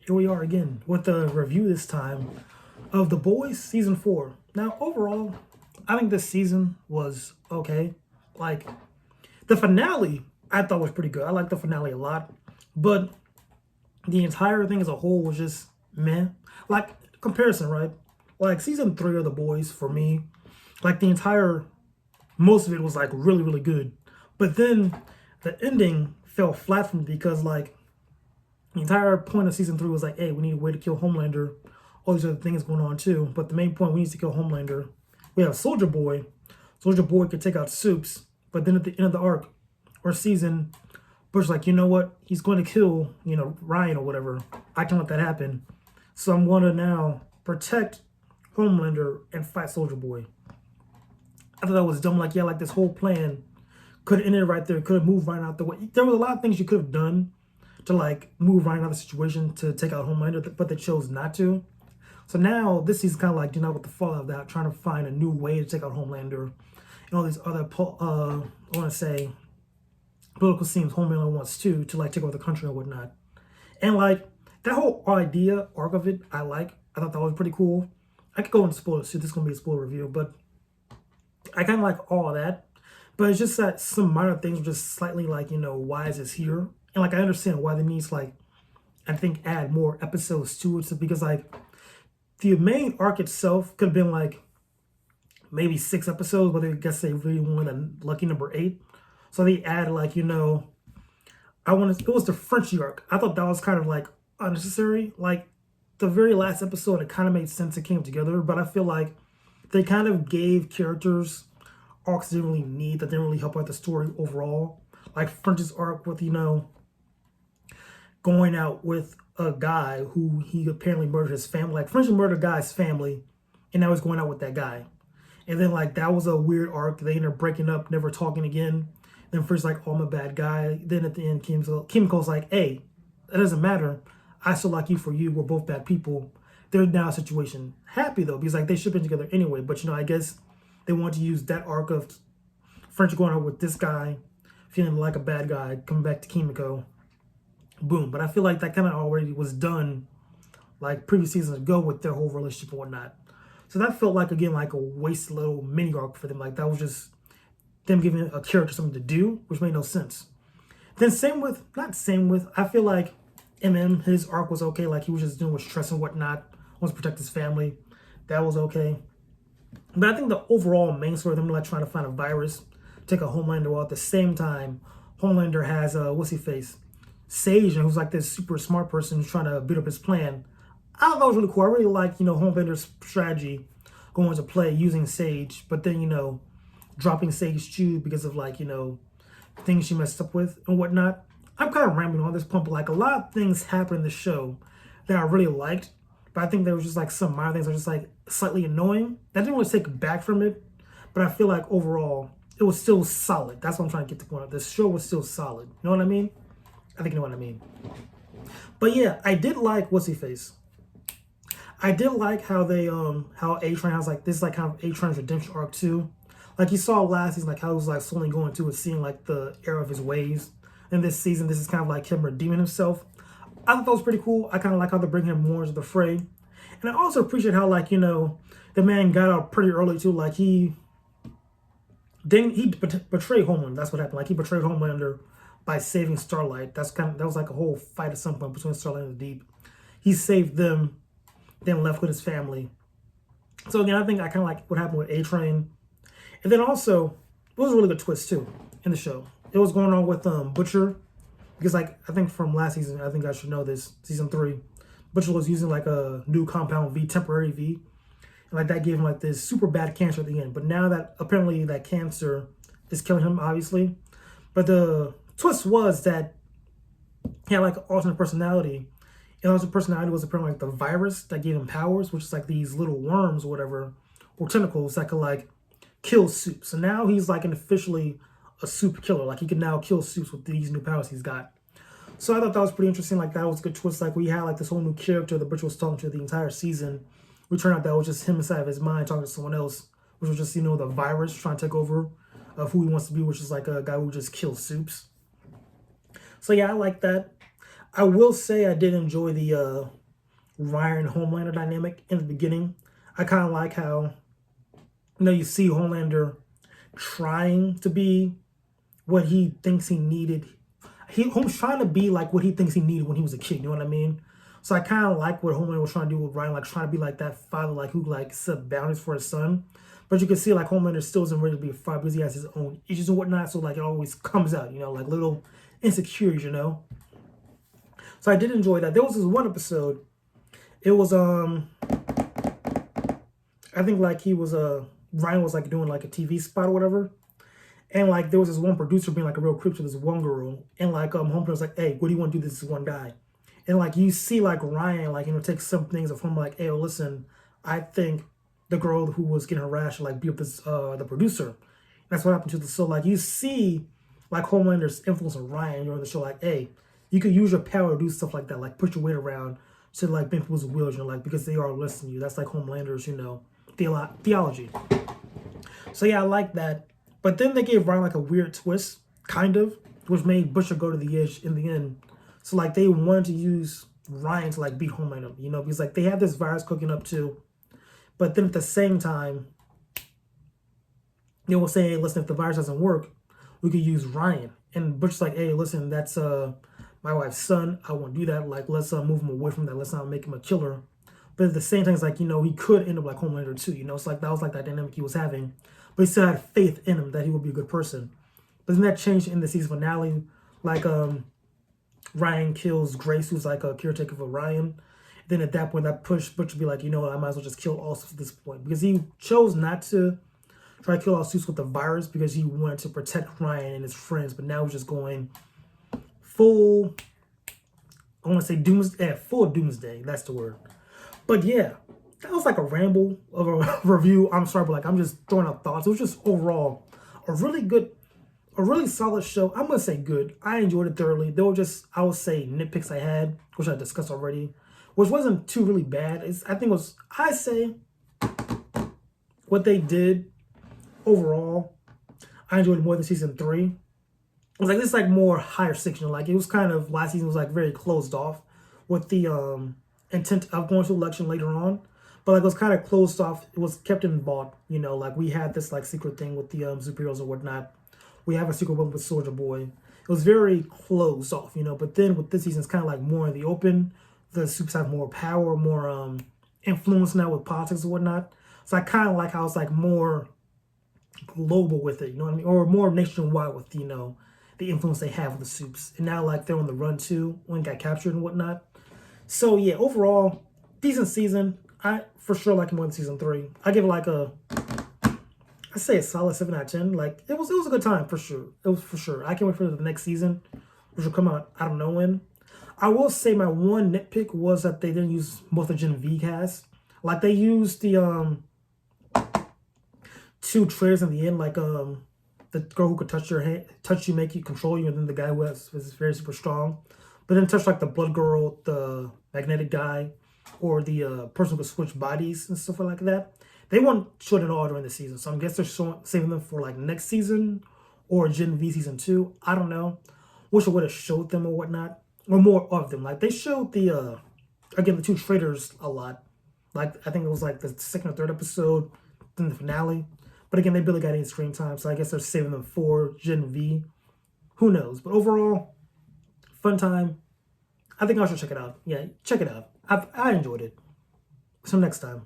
Here we are again with a review this time of The Boys season 4. Now, overall, I think this season was okay. Like, the finale I thought was pretty good. I liked the finale a lot, but the entire thing as a whole was just meh. Like, comparison, right? Like, season 3 of The Boys for me, like, the entire most of it was like really, really good. But then the ending fell flat for me because, like, the entire point of season 3 was like, hey, we need a way to kill Homelander. All these other things going on too. But the main point, we need to kill Homelander. We have Soldier Boy. Soldier Boy could take out Supes. But then at the end of the arc or season, Bush's like, you know what? He's going to kill, Ryan or whatever. I can't let that happen. So I'm going to now protect Homelander and fight Soldier Boy. I thought that was dumb. Like, yeah, like this whole plan could have ended right there. Could have moved Ryan out the way. There was a lot of things you could have done to like move Ryan out of the situation to take out Homelander, but they chose not to. So now this is kind of like, with the fallout of that, trying to find a new way to take out Homelander and all these other, I want to say, political scenes Homelander wants to like take over the country or whatnot. And like that whole arc of it, I thought that was pretty cool. I could go into spoilers too. This is gonna be a spoiler review, but I kind of like all of that. But it's just that some minor things were just slightly like, why is this here? And like I understand why they need to like, I think add more episodes to it, because like the main arc itself could have been like maybe 6 episodes, but I guess they really wanted a lucky number 8. So they added like, it was the Frenchie arc. I thought that was kind of like unnecessary. Like the very last episode, it kind of made sense, it came together, but I feel like they kind of gave characters arcs they didn't really need, that didn't really help out the story overall. Like French's arc with, going out with a guy who he apparently murdered his family. Like French murdered a guy's family, and now he's going out with that guy. And then like that was a weird arc. They ended up breaking up, never talking again. Then French's like, oh, I'm a bad guy. Then at the end, Kimiko's like, hey, that doesn't matter. I still like you for you. We're both bad people. They're now a situation. Happy though, because like they should have been together anyway. But I guess they want to use that arc of French going out with this guy, feeling like a bad guy, coming back to Kimiko. Boom. But I feel like that kind of already was done like previous seasons ago with their whole relationship and whatnot. So that felt like, again, like a wasted little mini arc for them. Like that was just them giving a character something to do, which made no sense. Then I feel like his arc was okay. Like he was just doing with stress and whatnot, wants to protect his family. That was okay. But I think the overall main story of them like trying to find a virus, take a Homelander out. At the same time, Homelander has what's he face? Sage, who's like this super smart person who's trying to beat up his plan. I thought that was really cool. I really like, Homelander's strategy going to play using Sage, but then, dropping Sage too because of like, things she messed up with and whatnot. I'm kind of rambling on this point, but like a lot of things happened in the show that I really liked, but I think there was just like some minor things that were just like slightly annoying. That didn't really take back from it, but I feel like overall it was still solid. That's what I'm trying to get to the point of. This show was still solid. You know what I mean? I think you know what I mean. But yeah, I did like what's he face. I did like how they how A-Train has like this like kind of A-Train's redemption arc too. Like you saw last season, like how he was like slowly going to it, seeing like the error of his ways. And this season, this is kind of like him redeeming himself. I thought that was pretty cool. I kind of like how they bring him more into the fray. And I also appreciate how like, the man got out pretty early too. Like he betrayed Homelander. That's what happened. Like he betrayed Homelander by saving Starlight. That was like a whole fight at some point between Starlight and the Deep. He saved them, then left with his family. So again, I think I kind of like what happened with A-Train. And then also, it was a really good twist too in the show. It was going on with Butcher, because like I think from last season, I think I should know this, season 3, Butcher was using like a new compound V, temporary V, and like that gave him like this super bad cancer at the end. But now that apparently that cancer is killing him, obviously. But the twist was that he had like an alternate personality. And alternate personality was apparently like the virus that gave him powers, which is like these little worms or whatever, or tentacles that could like kill Supes. So now he's like an officially a super killer. Like he can now kill Supes with these new powers he's got. So I thought that was pretty interesting. Like that was a good twist. Like we had like this whole new character the Butcher was talking to the entire season. We turned out that was just him inside of his mind talking to someone else, which was just, the virus trying to take over of who he wants to be, which is like a guy who just kills Supes. So yeah, I like that. I will say I did enjoy the Ryan and Homelander dynamic in the beginning. I kind of like how, you see Homelander trying to be what he thinks he needed. Holmes trying to be like what he thinks he needed when he was a kid. You know what I mean? So I kind of like what Homelander was trying to do with Ryan, like trying to be like that father, like who like set boundaries for his son. But you can see like Homelander still isn't ready to be a father because he has his own issues and whatnot. So like it always comes out, like little insecurities. So I did enjoy that. There was this one episode. It was I think like he was Ryan was like doing like a TV spot or whatever. And like there was this one producer being like a real creep to this one girl. And like Homelander was like, hey, what do you want to do to this one guy? And like you see like Ryan like take some things from like, hey, listen, I think the girl who was getting harassed like beat up this the producer. That's what happened to the so like you see like Homelander's influence on Ryan during the show, like, hey, you could use your power to do stuff like that, like push your weight around to like bend people's wheels, like because they are listening to you. That's like Homelander's, theology. So yeah, I like that. But then they gave Ryan like a weird twist, kind of, which made Butcher go to the edge in the end. So like they wanted to use Ryan to like beat Homelander, because like they have this virus cooking up too. But then at the same time, they will say, hey, listen, if the virus doesn't work, we could use Ryan. And Butcher's like, hey, listen, that's my wife's son. I won't do that. Like, let's move him away from that. Let's not make him a killer. But at the same time, it's like, he could end up like Homelander too. It's like that was like that dynamic he was having. But he still had faith in him that he would be a good person. But then that changed in the season finale. Like, Ryan kills Grace, who's like a caretaker for Ryan. Then at that point, that pushed Butcher to be like, I might as well just kill all suits at this point. Because he chose not to try to kill all suits with the virus because he wanted to protect Ryan and his friends. But now he's just going full, I want to say doomsday. Yeah, full doomsday. That's the word. But yeah, that was like a ramble of a review. I'm sorry, but like I'm just throwing out thoughts. It was just overall a really solid show. I'm gonna say good. I enjoyed it thoroughly. There were just, I would say, nitpicks I had, which I discussed already, which wasn't too really bad. I say what they did overall, I enjoyed it more than season 3. It was like this like more higher section. Like it was kind of, last season was like very closed off with the intent of going to election later on. But like it was kind of closed off. It was kept in vault, like we had this like secret thing with the superheroes and whatnot. We have a secret one with Soldier Boy. It was very closed off, but then with this season it's kind of like more in the open. The supers have more power, more influence now with politics and whatnot. So I kind of like how it's like more global with it, you know what I mean? Or more nationwide with, the influence they have with the soups. And now like they're on the run too, when got captured and whatnot. So yeah, overall, decent season. I for sure like it more than season 3. I give it like I say a solid 7 out of 10. Like it was a good time for sure. It was for sure. I can't wait for the next season, which will come out, I don't know when. I will say my one nitpick was that they didn't use most of Gen V cast. Like they used the 2 trailers in the end, like the girl who could touch your hand, touch you, make you, control you, and then the guy who was very super strong. But then touch like the blood girl, the magnetic guy, or the person who could switch bodies and stuff like that. They weren't showing it all during the season, so I guess they're saving them for like next season or Gen V season 2. I don't know. Wish I would have showed them or whatnot, or more of them. Like they showed the again the 2 traitors a lot. Like I think it was like the 2nd or 3rd episode, then the finale. But again, they barely got any screen time, so I guess they're saving them for Gen V. Who knows? But overall, fun time. I think I should check it out. Yeah, check it out. I enjoyed it. So next time.